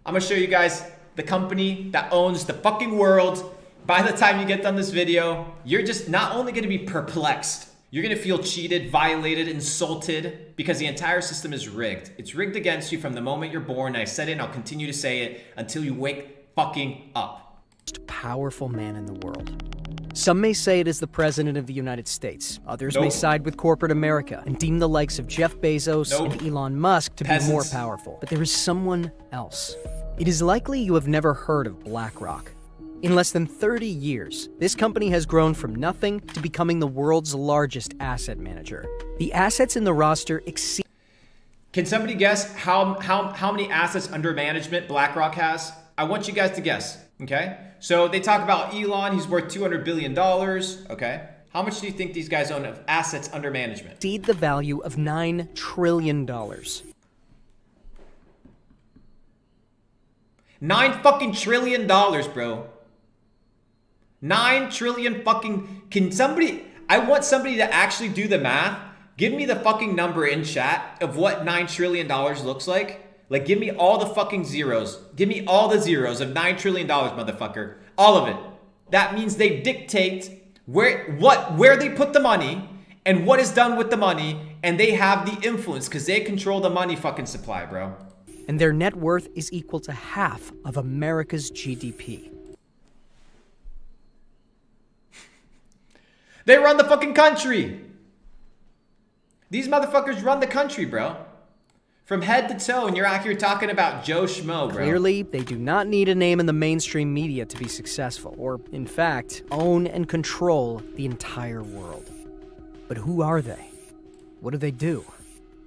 I'm gonna show you guys the company that owns the fucking world. By the time you get done this video, you're just not only gonna be perplexed, you're gonna feel cheated, violated, insulted, because the entire system is rigged. It's rigged against you from the moment you're born. I said it and I'll continue to say it until you wake fucking up. Most powerful man in the world. Some may say it is the President of the United States. Others may side with corporate America and deem the likes of Jeff Bezos and Elon Musk to be more powerful. But there is someone else. It is likely you have never heard of Blackrock. In less than 30 years, this company has grown from nothing to becoming the world's largest asset manager. The assets in the roster exceed... Can somebody guess how many assets under management BlackRock has? I want you guys to guess, okay? So they talk about Elon, he's worth $200 billion, okay? How much do you think these guys own of assets under management? Exceed the value of $9 trillion. $9 fucking trillion, bro. 9 trillion fucking... Can somebody... I want somebody to actually do the math. Give me the fucking number in chat of what $9 trillion looks like. Like, give me all the fucking zeros. Give me all the zeros of $9 trillion, motherfucker. All of it. That means they dictate where they put the money and what is done with the money, and they have the influence because they control the money fucking supply, bro. And their net worth is equal to half of America's GDP. They run the fucking country. These motherfuckers run the country, bro. From head to toe, and you're out here talking about Joe Schmo, bro. Clearly, they do not need a name in the mainstream media to be successful, or, in fact, own and control the entire world. But who are they? What do they do?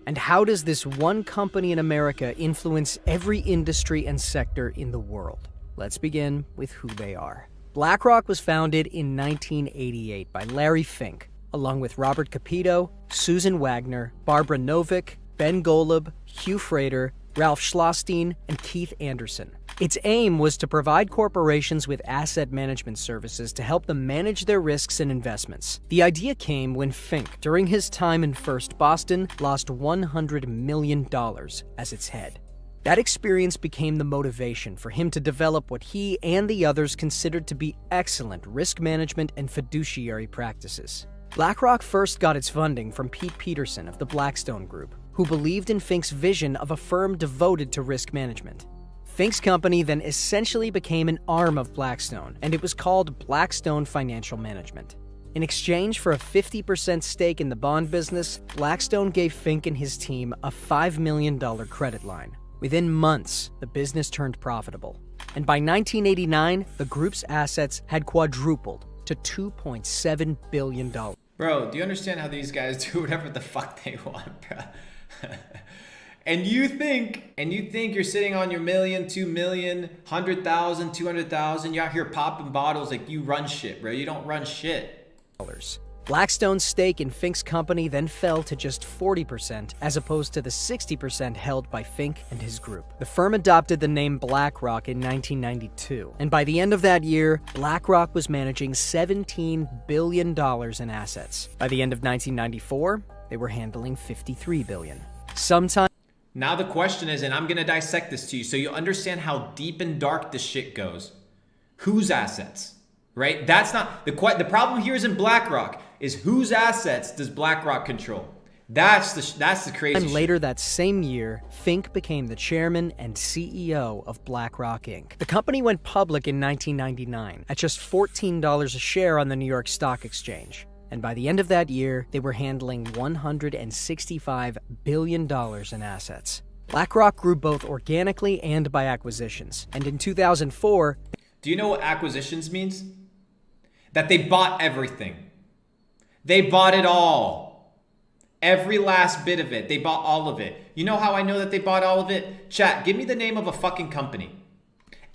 And how does this one company in America influence every industry and sector in the world? Let's begin with who they are. BlackRock was founded in 1988 by Larry Fink, along with Robert Capito, Susan Wagner, Barbara Novick, Ben Golub, Hugh Frater, Ralph Schlosstein, and Keith Anderson. Its aim was to provide corporations with asset management services to help them manage their risks and investments. The idea came when Fink, during his time in First Boston, lost $100 million as its head. That experience became the motivation for him to develop what he and the others considered to be excellent risk management and fiduciary practices. BlackRock first got its funding from Pete Peterson of the Blackstone Group, who believed in Fink's vision of a firm devoted to risk management. Fink's company then essentially became an arm of Blackstone, and it was called Blackstone Financial Management. In exchange for a 50% stake in the bond business, Blackstone gave Fink and his team a $5 million credit line. Within months, the business turned profitable, and by 1989, the group's assets had quadrupled to $2.7 billion. Bro, do you understand how these guys do whatever the fuck they want, bro? And you think you're sitting on your million, 2 million, 100,000, 200,000, you're out here popping bottles like you run shit, bro. You don't run shit. Blackstone's stake in Fink's company then fell to just 40%, as opposed to the 60% held by Fink and his group. The firm adopted the name BlackRock in 1992, and by the end of that year, BlackRock was managing $17 billion in assets. By the end of 1994, they were handling $53 billion. Now the question is, and I'm gonna dissect this to you so you understand how deep and dark this shit goes. Whose assets? Right? That's not the problem here is in BlackRock is whose assets does BlackRock control? That's the crazy And shit. later that same year, Fink became the chairman and CEO of Blackrock Inc. The company went public in 1999 at just $14 a share on the New York Stock Exchange. And by the end of that year, they were handling $165 billion in assets. BlackRock grew both organically and by acquisitions. And in 2004... Do you know what acquisitions means? That they bought everything. They bought it all. Every last bit of it. They bought all of it. You know how I know that they bought all of it? Chat, give me the name of a fucking company.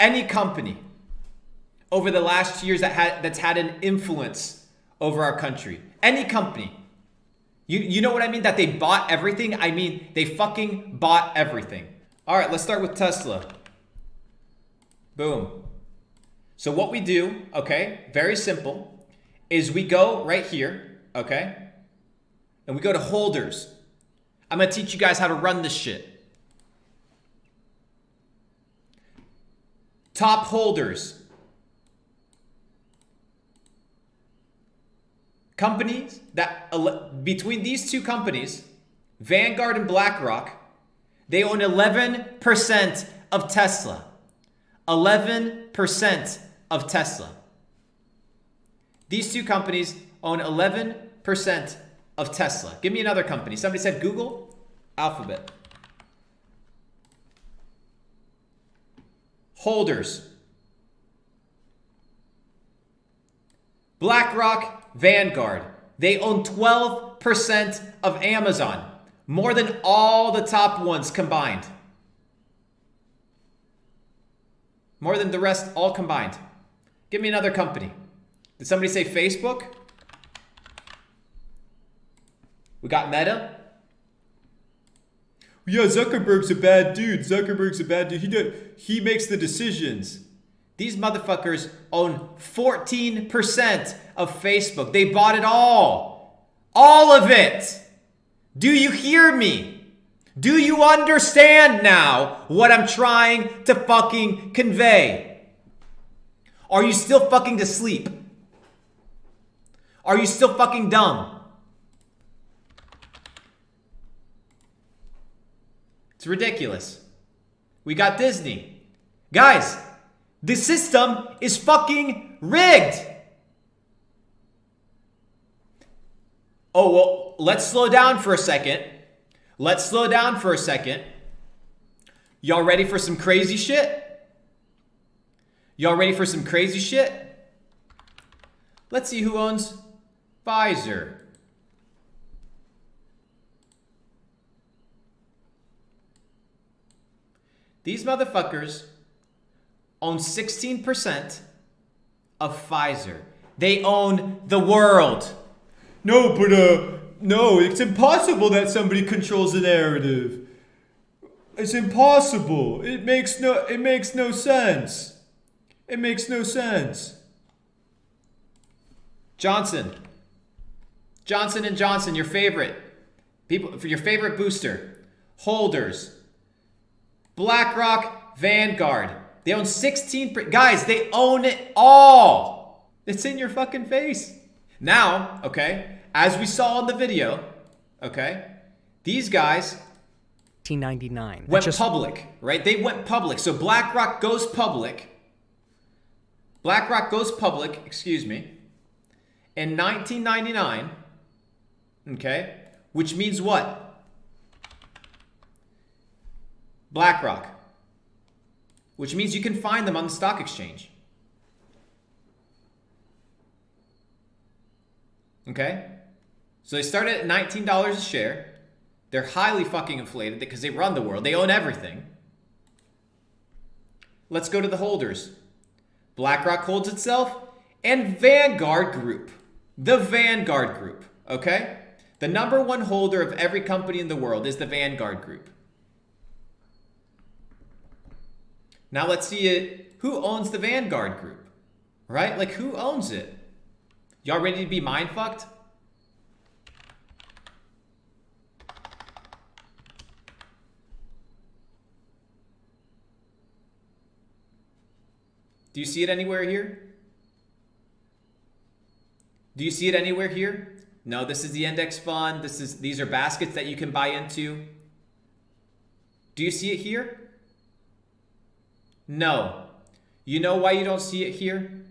Any company over the last years that's had an influence over our country. Any company. You know what I mean? That they bought everything? I mean, they fucking bought everything. All right, let's start with Tesla. Boom. So what we do, okay, very simple, is we go right here, okay, and we go to holders. I'm going to teach you guys how to run this shit. Top holders. Companies that, between these two companies, Vanguard and Blackrock, they own 11% of Tesla. 11% of Tesla. These two companies own 11% of Tesla. Give me another company. Somebody said Google? Alphabet. Holders. BlackRock, Vanguard. They own 12% of Amazon. More than all the top ones combined. More than the rest all combined. Give me another company. Did somebody say Facebook? We got Meta. Yeah, Zuckerberg's a bad dude. Zuckerberg's a bad dude. He makes the decisions. These motherfuckers own 14% of Facebook. They bought it all. All of it. Do you hear me? Do you understand now what I'm trying to fucking convey? Are you still fucking asleep? Are you still fucking dumb? It's ridiculous. We got Disney. Guys, the system is fucking rigged. Oh, well, let's slow down for a second. Let's slow down for a second. Y'all ready for some crazy shit? Y'all ready for some crazy shit? Let's see who owns Pfizer. These motherfuckers own 16% of Pfizer. They own the world. No, it's impossible that somebody controls the narrative. It's impossible. It makes no sense. It makes no sense. Johnson & Johnson, your favorite. People for your favorite booster. Holders. BlackRock, Vanguard. They own 16%. Guys, they own it all. It's in your fucking face. Now, okay, as we saw in the video, okay, these guys 1999 went public, right? They went public. So BlackRock goes public. Excuse me, in 1999, okay, which means what? BlackRock, which means you can find them on the stock exchange. Okay? So they started at $19 a share. They're highly fucking inflated because they run the world. They own everything. Let's go to the holders. BlackRock holds itself and Vanguard Group. The Vanguard Group. Okay? The number one holder of every company in the world is the Vanguard Group. Now let's see it. Who owns the Vanguard Group? Right? Like, who owns it? Y'all ready to be mind fucked? Do you see it anywhere here? Do you see it anywhere here? No, this is the index fund. These are baskets that you can buy into. Do you see it here? No. You know why you don't see it here?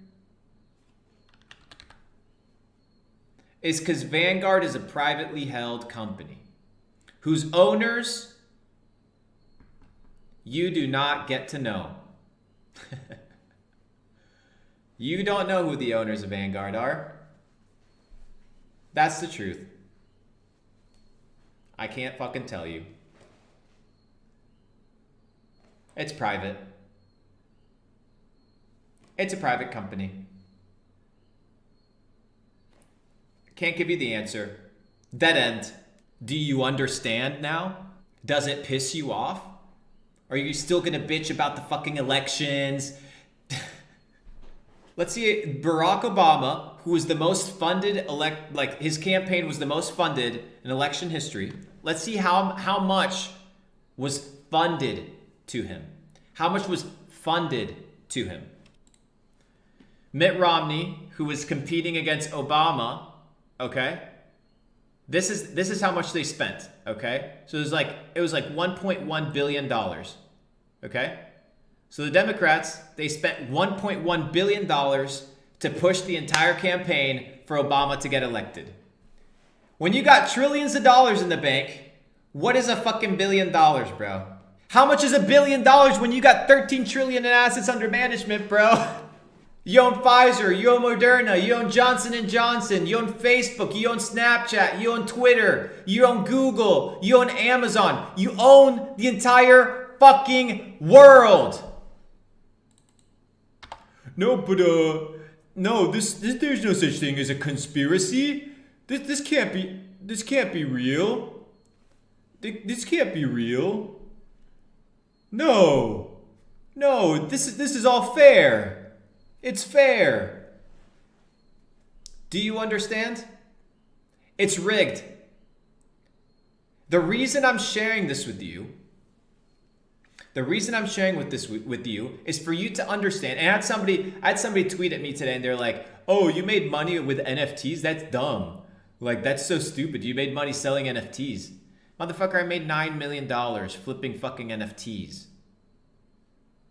It's because Vanguard is a privately held company whose owners you do not get to know. You don't know who the owners of Vanguard are. That's the truth. I can't fucking tell you. It's private. It's a private company. Can't give you the answer. Dead end. Do you understand now? Does it piss you off? Are you still gonna bitch about the fucking elections? Let's see, Barack Obama, who was the most funded his campaign was the most funded in election history. Let's see how much was funded to him. How much was funded to him. Mitt Romney, who was competing against Obama, okay? This is how much they spent, okay? So it was like $1.1 billion, okay? So the Democrats, they spent $1.1 billion to push the entire campaign for Obama to get elected. When you got trillions of dollars in the bank, what is a fucking $1 billion, bro? How much is $1 billion when you got 13 trillion in assets under management, bro? You own Pfizer, you own Moderna, you own Johnson & Johnson, you own Facebook, you own Snapchat, you own Twitter, you own Google, you own Amazon. You own the entire fucking world. No, but no, there's no such thing as a conspiracy. This can't be real. This can't be real. No, this is all fair. It's fair. Do you understand? It's rigged. The reason I'm sharing this with you, is for you to understand. And I had somebody tweet at me today and they're like, "Oh, you made money with NFTs? That's dumb. Like, that's so stupid. You made money selling NFTs." Motherfucker, I made $9 million flipping fucking NFTs.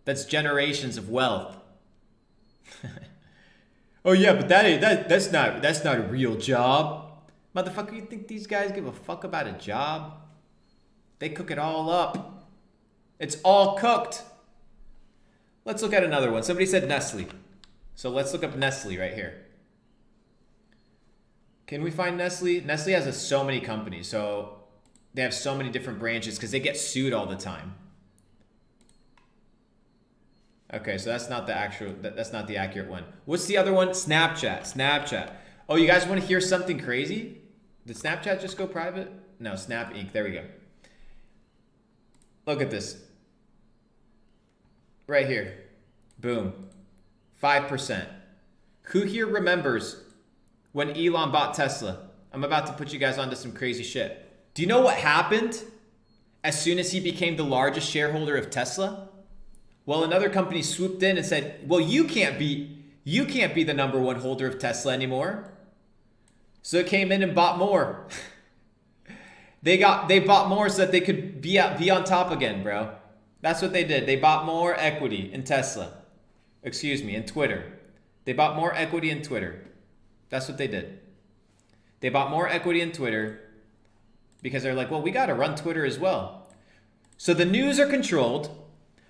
That's generations of wealth. Oh yeah, but that's not a real job. Motherfucker, you think these guys give a fuck about a job? They cook it all up. It's all cooked. Let's look at another one. Somebody said Nestle. So let's look up Nestle right here. Can we find Nestle? Nestle has so many companies, so they have so many different branches because they get sued all the time. Okay, so that's not the accurate one. What's the other one? Snapchat. Oh, you guys want to hear something crazy? Did Snapchat just go private? No, Snap Inc. There we go. Look at this. Right here. Boom. 5%. Who here remembers when Elon bought Tesla? I'm about to put you guys onto some crazy shit. Do you know what happened as soon as he became the largest shareholder of Tesla? Well, another company swooped in and said, "Well, you can't be the number one holder of Tesla anymore." So it came in and bought more. They bought more so that they could be on top again, bro. That's what they did. They bought more equity in Tesla. In Twitter. They bought more equity in Twitter. That's what they did. They bought more equity in Twitter because they're like, "Well, we got to run Twitter as well." So the news are controlled.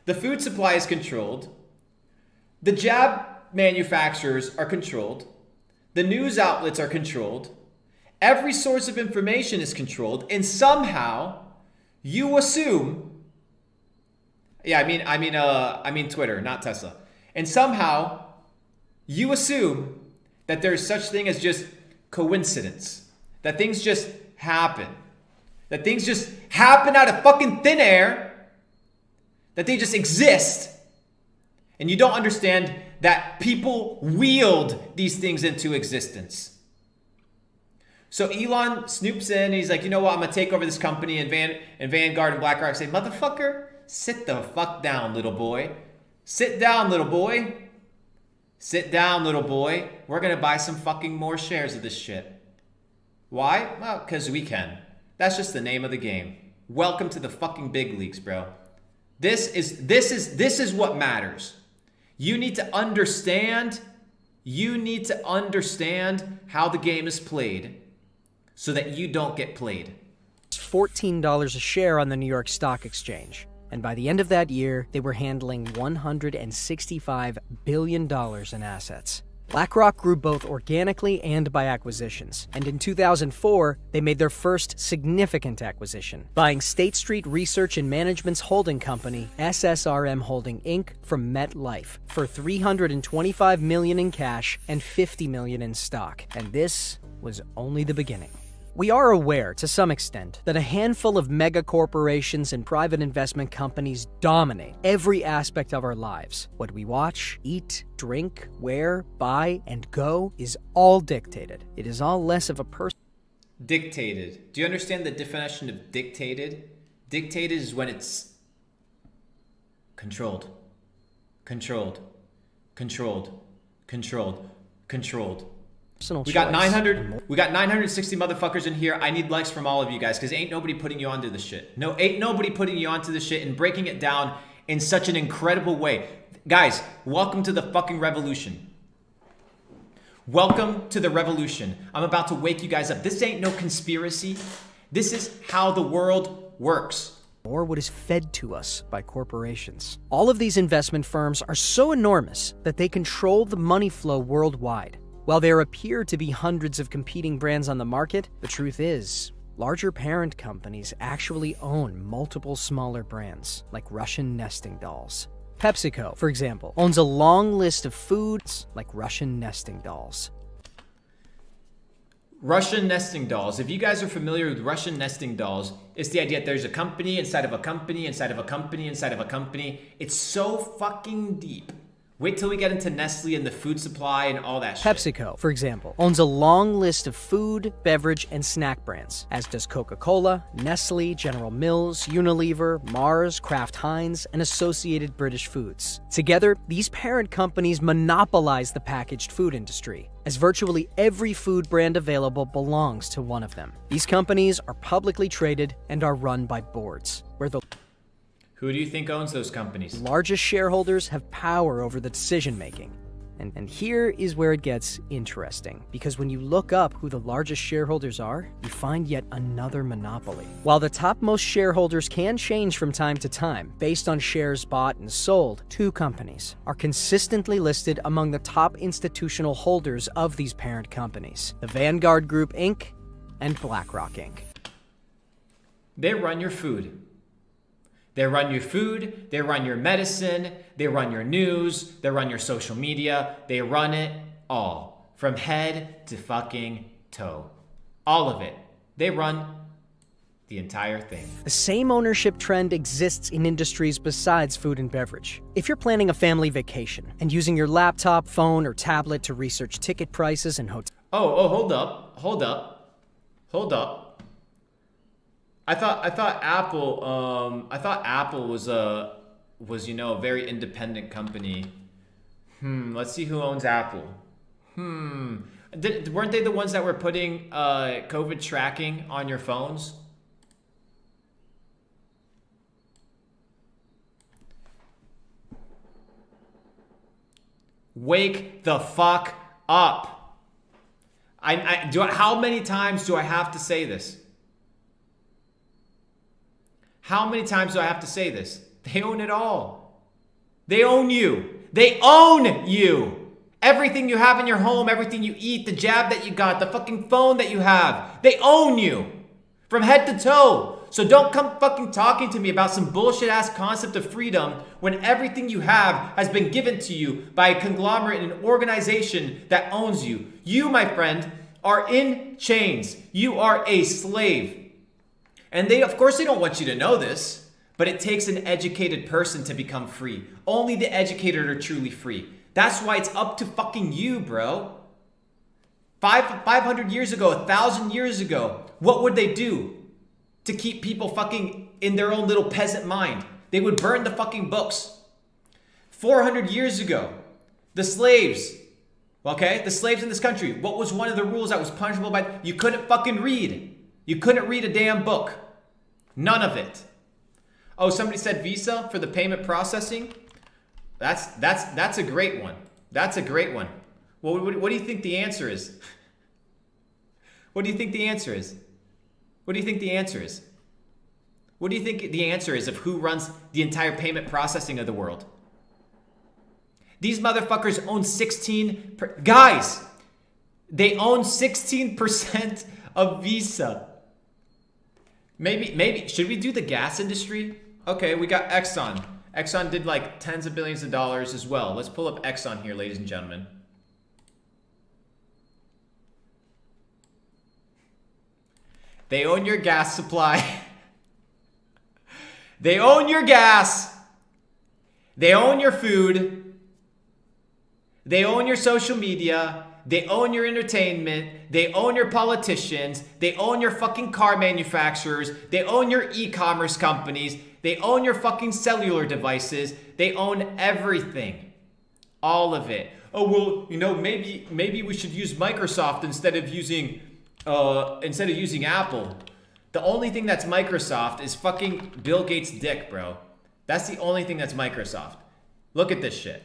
The food supply is controlled. The jab manufacturers are controlled. The news outlets are controlled. Every source of information is controlled. And somehow you assume, I mean Twitter, not Tesla. And somehow you assume that there's such thing as just coincidence. That things just happen. That things just happen out of fucking thin air. That they just exist. And you don't understand that people wield these things into existence. So Elon snoops in and he's like, "You know what? I'm going to take over this company." And Vanguard and Blackrock say, "Motherfucker, sit the fuck down, little boy. Sit down, little boy. Sit down, little boy. We're going to buy some fucking more shares of this shit." Why? Well, because we can. That's just the name of the game. Welcome to the fucking big leagues, bro. This is what matters. You need to understand how the game is played so that you don't get played. $14 a share on the New York Stock Exchange. And by the end of that year, they were handling $165 billion in assets. BlackRock grew both organically and by acquisitions, and in 2004, they made their first significant acquisition, buying State Street Research and Management's holding company, SSRM Holding Inc., from MetLife for $325 million in cash and $50 million in stock. And this was only the beginning. We are aware, to some extent, that a handful of mega corporations and private investment companies dominate every aspect of our lives. What we watch, eat, drink, wear, buy, and go is all dictated. It is all less of a person. Dictated. Do you understand the definition of dictated? Dictated is when it's controlled. Controlled. Controlled. Controlled. Controlled. Personal We got choice. 900. We got 960 motherfuckers in here. I need likes from all of you guys because ain't nobody putting you onto this shit. No, ain't nobody putting you onto this shit and breaking it down in such an incredible way. Guys, welcome to the fucking revolution. Welcome to the revolution. I'm about to wake you guys up. This ain't no conspiracy. This is how the world works. Or what is fed to us by corporations. All of these investment firms are so enormous that they control the money flow worldwide. While there appear to be hundreds of competing brands on the market, the truth is, larger parent companies actually own multiple smaller brands, like Russian nesting dolls. PepsiCo, for example, owns a long list of foods like Russian nesting dolls. Russian nesting dolls. If you guys are familiar with Russian nesting dolls, it's the idea that there's a company inside of a company inside of a company inside of a company. It's so fucking deep. Wait till we get into Nestle and the food supply and all that shit. PepsiCo, for example, owns a long list of food, beverage, and snack brands, as does Coca-Cola, Nestle, General Mills, Unilever, Mars, Kraft Heinz, and Associated British Foods. Together, these parent companies monopolize the packaged food industry, as virtually every food brand available belongs to one of them. These companies are publicly traded and are run by boards, where the Who do you think owns those companies? largest shareholders have power over the decision-making. And here is where it gets interesting, because when you look up who the largest shareholders are, you find yet another monopoly. While the topmost shareholders can change from time to time, based on shares bought and sold, two companies are consistently listed among the top institutional holders of these parent companies, the Vanguard Group Inc. and Blackrock Inc. They run your food. They run your food, they run your medicine, they run your news, they run your social media, they run it all. From head to fucking toe. All of it. They run the entire thing. The same ownership trend exists in industries besides food and beverage. If you're planning a family vacation and using your laptop, phone, or tablet to research ticket prices and hotels. Hold up. I thought Apple was a very independent company. Let's see who owns Apple. Weren't they the ones that were putting COVID tracking on your phones? Wake the fuck up. How many times do I have to say this? How many times do I have to say this? They own it all. They own you. They own you. Everything you have in your home, everything you eat, the jab that you got, the fucking phone that you have, they own you. From head to toe. So don't come fucking talking to me about some bullshit ass concept of freedom when everything you have has been given to you by a conglomerate and an organization that owns you. You, my friend, are in chains. You are a slave. And of course they don't want you to know this, but it takes an educated person to become free. Only the educated are truly free. That's why it's up to fucking you, bro. 500 years ago, 1,000 years ago, what would they do to keep people fucking in their own little peasant mind? They would burn the fucking books. 400 years ago, the slaves, the slaves in this country, what was one of the rules that was punishable by? You couldn't fucking read. You couldn't read a damn book. None of it. Oh, somebody said Visa for the payment processing. That's a great one. That's a great one. Well, what do you think the answer is? What do you think the answer is? What do you think the answer is? What do you think the answer is of who runs the entire payment processing of the world? These motherfuckers own guys, they own 16% of Visa. Maybe, should we do the gas industry? Okay, we got Exxon. Exxon did like tens of billions of dollars as well. Let's pull up Exxon here, ladies and gentlemen. They own your gas supply. They own your gas. They own your food. They own your social media. They own your entertainment. They own your politicians. They own your fucking car manufacturers. They own your e-commerce companies. They own your fucking cellular devices. They own everything. All of it. Oh, well, maybe we should use Microsoft instead of using Apple. The only thing that's Microsoft is fucking Bill Gates' dick, bro. That's the only thing that's Microsoft. Look at this shit.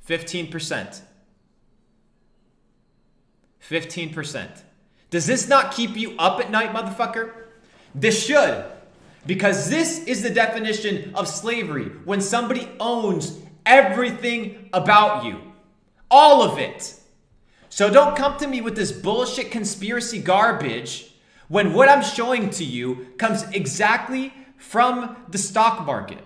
15%. 15%. Does this not keep you up at night, motherfucker? This should. Because this is the definition of slavery. When somebody owns everything about you. All of it. So don't come to me with this bullshit conspiracy garbage when what I'm showing to you comes exactly from the stock market.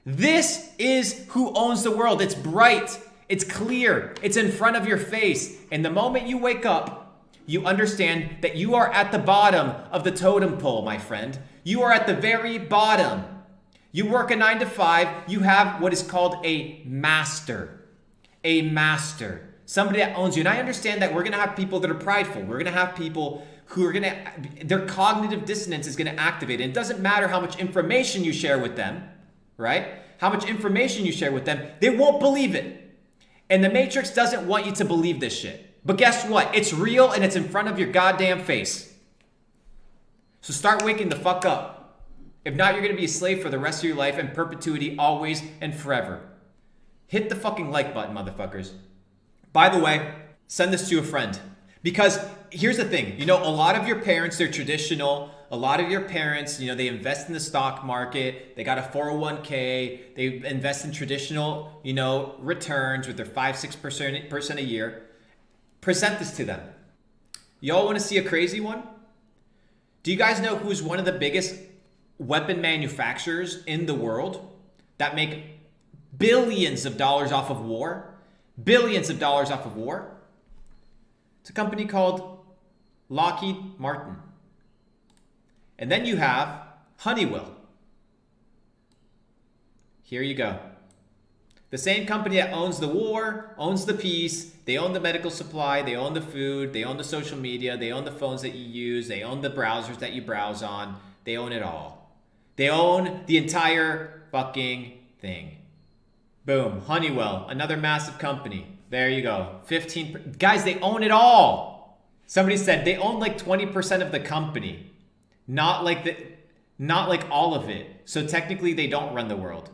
This is who owns the world. It's bright. It's clear. It's in front of your face. And the moment you wake up, you understand that you are at the bottom of the totem pole, my friend. You are at the very bottom. You work a 9 to 5. You have what is called a master. A master. Somebody that owns you. And I understand that we're going to have people that are prideful. We're going to have people who are going to, their cognitive dissonance is going to activate. And it doesn't matter how much information you share with them, right? How much information you share with them, they won't believe it. And the Matrix doesn't want you to believe this shit. But guess what? It's real and it's in front of your goddamn face. So start waking the fuck up. If not, you're going to be a slave for the rest of your life in perpetuity, always and forever. Hit the fucking like button, motherfuckers. By the way, send this to a friend. Because here's the thing, a lot of your parents, they're traditional. A lot of your parents, they invest in the stock market. They got a 401k. They invest in traditional, returns with their 5-6% a year. Present this to them. Y'all want to see a crazy one? Do you guys know who's one of the biggest weapon manufacturers in the world that make billions of dollars off of war? Billions of dollars off of war? It's a company called Lockheed Martin. And then you have Honeywell. Here you go. The same company that owns the war, owns the peace, they own the medical supply, they own the food, they own the social media, they own the phones that you use, they own the browsers that you browse on, they own it all. They own the entire fucking thing. Boom, Honeywell, another massive company. There you go. 15, guys, they own it all. Somebody said they own like 20% of the company. Not like all of it. So technically they don't run the world.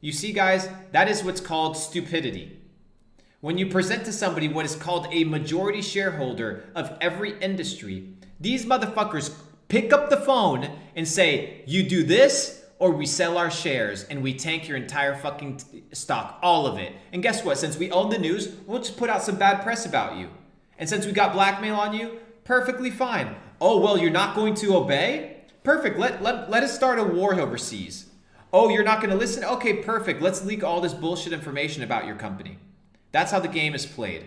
You see, guys, that is what's called stupidity. When you present to somebody what is called a majority shareholder of every industry, these motherfuckers pick up the phone and say, you do this or we sell our shares and we tank your entire fucking stock, all of it. And guess what? Since we own the news, we'll just put out some bad press about you. And since we got blackmail on you, perfectly fine. Oh, well, you're not going to obey? Perfect. Let us start a war overseas. Oh, you're not going to listen? Okay, perfect. Let's leak all this bullshit information about your company. That's how the game is played.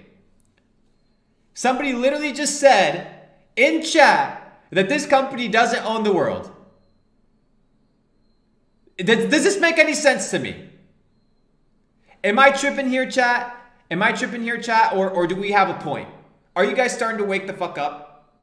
Somebody literally just said in chat that this company doesn't own the world. Does this make any sense to me? Am I tripping here, chat? Am I tripping here, chat? Or do we have a point? Are you guys starting to wake the fuck up?